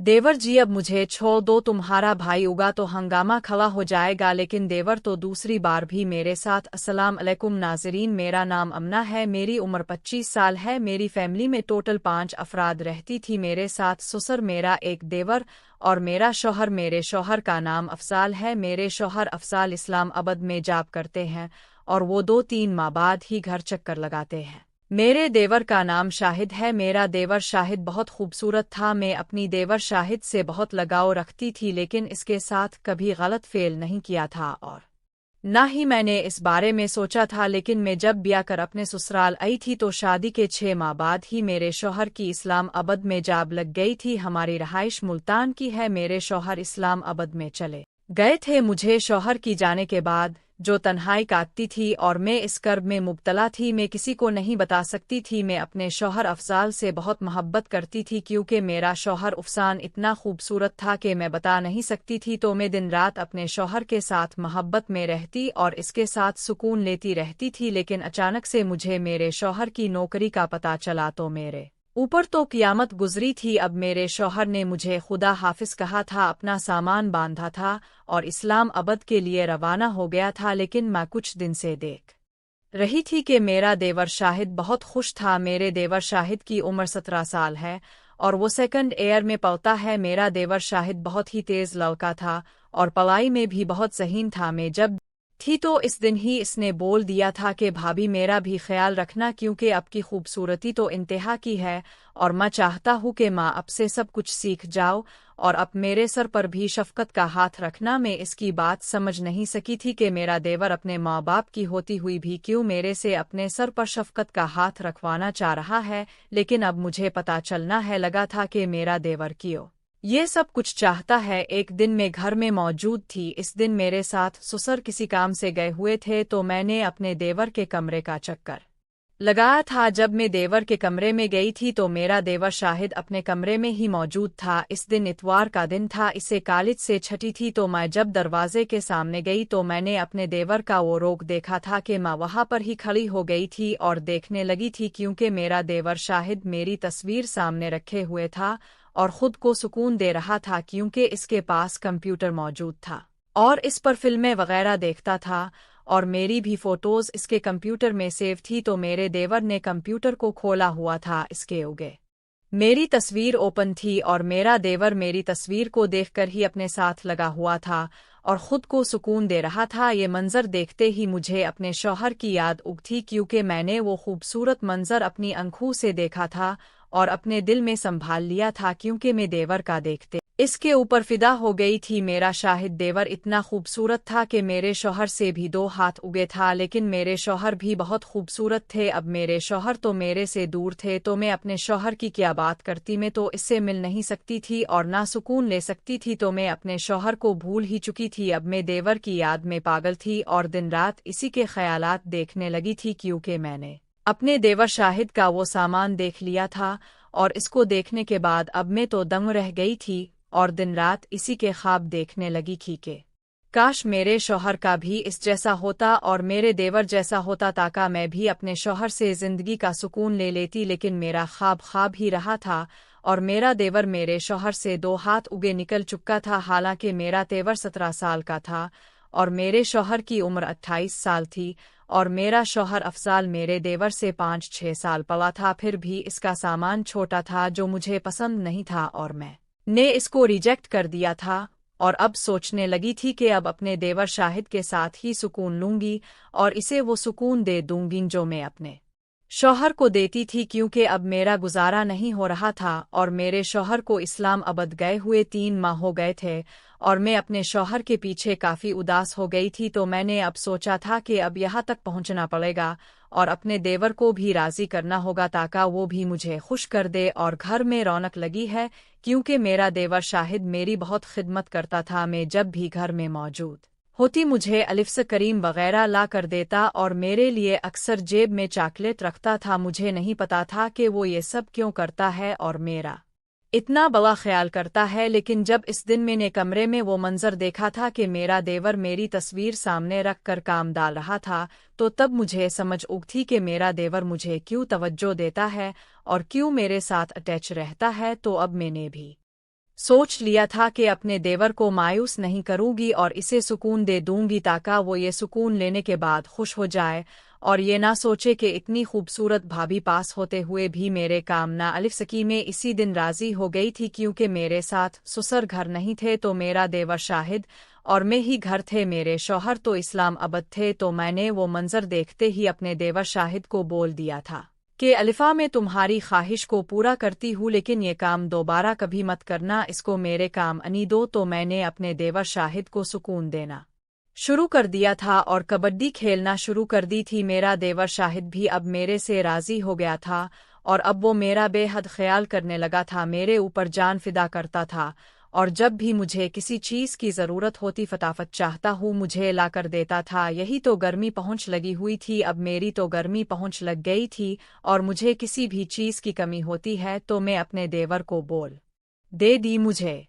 देवर जी अब मुझे छोड़ दो, तुम्हारा भाई उगा तो हंगामा खड़ा हो जाएगा। लेकिन देवर तो दूसरी बार भी मेरे साथ। अस्सलाम अलैकुम नाज़रीन, मेरा नाम अमना है, मेरी उम्र 25 साल है। मेरी फैमिली में टोटल 5 अफराद रहती थी मेरे साथ। ससुर, मेरा एक देवर और मेरा शौहर। मेरे शौहर का नाम अफसाल है। मेरे शौहर अफसाल इस्लामाबाद में जॉब करते हैं और वो 2-3 माह बाद ही घर चक्कर लगाते हैं। मेरे देवर का नाम शाहिद है। मेरा देवर शाहिद बहुत खूबसूरत था। मैं अपनी देवर शाहिद से बहुत लगाव रखती थी, लेकिन इसके साथ कभी गलत फेल नहीं किया था और ना ही मैंने इस बारे में सोचा था। लेकिन मैं जब ब्याह कर अपने ससुराल आई थी तो शादी के 6 माह बाद ही मेरे शौहर की इस्लामाबाद में जॉब लग गई थी। हमारी रहाइश मुल्तान की है। मेरे शौहर इस्लामाबाद में चले गए थे मुझे शौहर की जाने के बाद, जो तन्हाई काटती थी और मैं इस कर्ब में मुब्तला थी। मैं किसी को नहीं बता सकती थी। मैं अपने शौहर अफजाल से बहुत मोहब्बत करती थी, क्योंकि मेरा शौहर अफसान इतना खूबसूरत था कि मैं बता नहीं सकती थी। तो मैं दिन रात अपने शौहर के साथ मोहब्बत में रहती और इसके साथ सुकून लेती रहती थी। लेकिन अचानक से मुझे मेरे शौहर की नौकरी का पता चला तो मेरे ऊपर तो क़यामत गुजरी थी। अब मेरे शौहर ने मुझे खुदा हाफिज कहा था, अपना सामान बांधा था और इस्लामाबाद के लिए रवाना हो गया था। लेकिन मैं कुछ दिन से देख रही थी कि मेरा देवर शाहिद बहुत खुश था। मेरे देवर शाहिद की उम्र 17 साल है और वो सेकंड ईयर में पढ़ता है। मेरा देवर शाहिद बहुत ही तेज लड़का था और पढ़ाई में भी बहुत ज़हीन था। मैं जब थी तो इस दिन ही इसने बोल दिया था कि भाभी मेरा भी ख्याल रखना, क्योंकि आपकी खूबसूरती तो इंतहा की है और मैं चाहता हूँ कि माँ अब से सब कुछ सीख जाओ और अब मेरे सर पर भी शफकत का हाथ रखना। मैं इसकी बात समझ नहीं सकी थी कि मेरा देवर अपने माँ बाप की होती हुई भी क्यों मेरे से अपने सर पर शफकत का हाथ रखवाना चाह रहा है। लेकिन अब मुझे पता चलना है लगा था कि मेरा देवर क्यों ये सब कुछ चाहता है। एक दिन मैं घर में मौजूद थी। इस दिन मेरे साथ ससुर किसी काम से गए हुए थे तो मैंने अपने देवर के कमरे का चक्कर लगाया था। जब मैं देवर के कमरे में गई थी तो मेरा देवर शाहिद अपने कमरे में ही मौजूद था। इस दिन इतवार का दिन था, इसे कॉलेज से छुट्टी थी। तो मैं जब दरवाजे के सामने गई तो मैंने अपने देवर का वो रोक देखा था कि मैं वहां पर ही खड़ी हो गई थी और देखने लगी थी, क्योंकि मेरा देवर शाहिद मेरी तस्वीर सामने रखे हुए था और खुद को सुकून दे रहा था, क्योंकि इसके पास कंप्यूटर मौजूद था और इस पर फिल्में वगैरह देखता था और मेरी भी फोटोज इसके कंप्यूटर में सेव थी। तो मेरे देवर ने कंप्यूटर को खोला हुआ था, इसके आगे मेरी तस्वीर ओपन थी और मेरा देवर मेरी तस्वीर को देखकर ही अपने साथ लगा हुआ था और खुद को सुकून दे रहा था। ये मंजर देखते ही मुझे अपने शौहर की याद उगती, क्योंकि मैंने वो खूबसूरत मंजर अपनी आंखों से देखा था और अपने दिल में संभाल लिया था, क्योंकि मैं देवर का देखते इसके ऊपर फिदा हो गई थी। मेरा शाहिद देवर इतना खूबसूरत था कि मेरे शौहर से भी 2 हाथ उगे था। लेकिन मेरे शौहर भी बहुत खूबसूरत थे। अब मेरे शौहर तो मेरे से दूर थे, तो मैं अपने शौहर की क्या बात करती। मैं तो इससे मिल नहीं सकती थी और ना सुकून ले सकती थी। तो मैं अपने शौहर को भूल ही चुकी थी। अब मैं देवर की याद में पागल थी और दिन रात इसी के ख्यालात देखने लगी थी, क्योंकि मैंने अपने देवर शाहिद का वो सामान देख लिया था और इसको देखने के बाद अब मैं तो दंग रह गई थी और दिन रात इसी के ख्वाब देखने लगी थी कि काश मेरे शौहर का भी इस जैसा होता और मेरे देवर जैसा होता, ताकि मैं भी अपने शौहर से जिंदगी का सुकून ले लेती। लेकिन मेरा ख्वाब ही रहा था और मेरा देवर मेरे शौहर से 2 हाथ उगे निकल चुका था। हालांकि मेरा देवर 17 साल का था और मेरे शौहर की उम्र 28 साल थी और मेरा शौहर अफजाल मेरे देवर से 5-6 साल पला था। फिर भी इसका सामान छोटा था जो मुझे पसंद नहीं था और मैं ने इसको रिजेक्ट कर दिया था और अब सोचने लगी थी कि अब अपने देवर शाहिद के साथ ही सुकून लूंगी और इसे वो सुकून दे दूंगी जो मैं अपने शौहर को देती थी, क्योंकि अब मेरा गुजारा नहीं हो रहा था और मेरे शौहर को इस्लामाबाद गए हुए 3 माह हो गए थे और मैं अपने शौहर के पीछे काफ़ी उदास हो गई थी। तो मैंने अब सोचा था कि अब यहाँ तक पहुँचना पड़ेगा और अपने देवर को भी राज़ी करना होगा, ताकि वो भी मुझे खुश कर दे और घर में रौनक लगी है, क्योंकि मेरा देवर शाहिद मेरी बहुत खिदमत करता था। मैं जब भी घर में मौजूद होती मुझे अलिफ्स करीम वगैरह ला कर देता और मेरे लिए अक्सर जेब में चॉकलेट रखता था। मुझे नहीं पता था कि वो ये सब क्यों करता है और मेरा इतना बड़ा ख्याल करता है। लेकिन जब इस दिन मैंने कमरे में वो मंजर देखा था कि मेरा देवर मेरी तस्वीर सामने रख कर काम डाल रहा था, तो तब मुझे समझ उगती कि मेरा देवर मुझे क्यों तवज्जो देता है और क्यों मेरे साथ अटैच रहता है। तो अब मैंने भी सोच लिया था कि अपने देवर को मायूस नहीं करूंगी और इसे सुकून दे दूंगी ताकि वो ये सुकून लेने के बाद खुश हो जाए और ये ना सोचे कि इतनी खूबसूरत भाभी पास होते हुए भी मेरे काम ना अलिफ सकी में इसी दिन राजी हो गई थी क्योंकि मेरे साथ ससुर घर नहीं थे तो मेरा देवर शाहिद और मैं ही घर थे। मेरे शौहर तो इस्लाम अबद थे तो मैंने वो मंजर देखते ही अपने देवर शाहिद को बोल दिया था कि अलिफा मैं तुम्हारी ख्वाहिश को पूरा करती हूँ लेकिन ये काम दोबारा कभी मत करना, इसको मेरे काम आने दो। तो मैंने अपने देवर शाहिद को सुकून देना शुरू कर दिया था और कबड्डी खेलना शुरू कर दी थी। मेरा देवर शाहिद भी अब मेरे से राजी हो गया था और अब वो मेरा बेहद ख्याल करने लगा था, मेरे ऊपर जान फिदा करता था और जब भी मुझे किसी चीज़ की ज़रूरत होती फटाफट चाहता हूँ मुझे ला कर देता था। यही तो गर्मी पहुँच लगी हुई थी, अब मेरी तो गर्मी पहुँच लग गई थी और मुझे किसी भी चीज़ की कमी होती है तो मैं अपने देवर को बोल दे दी मुझे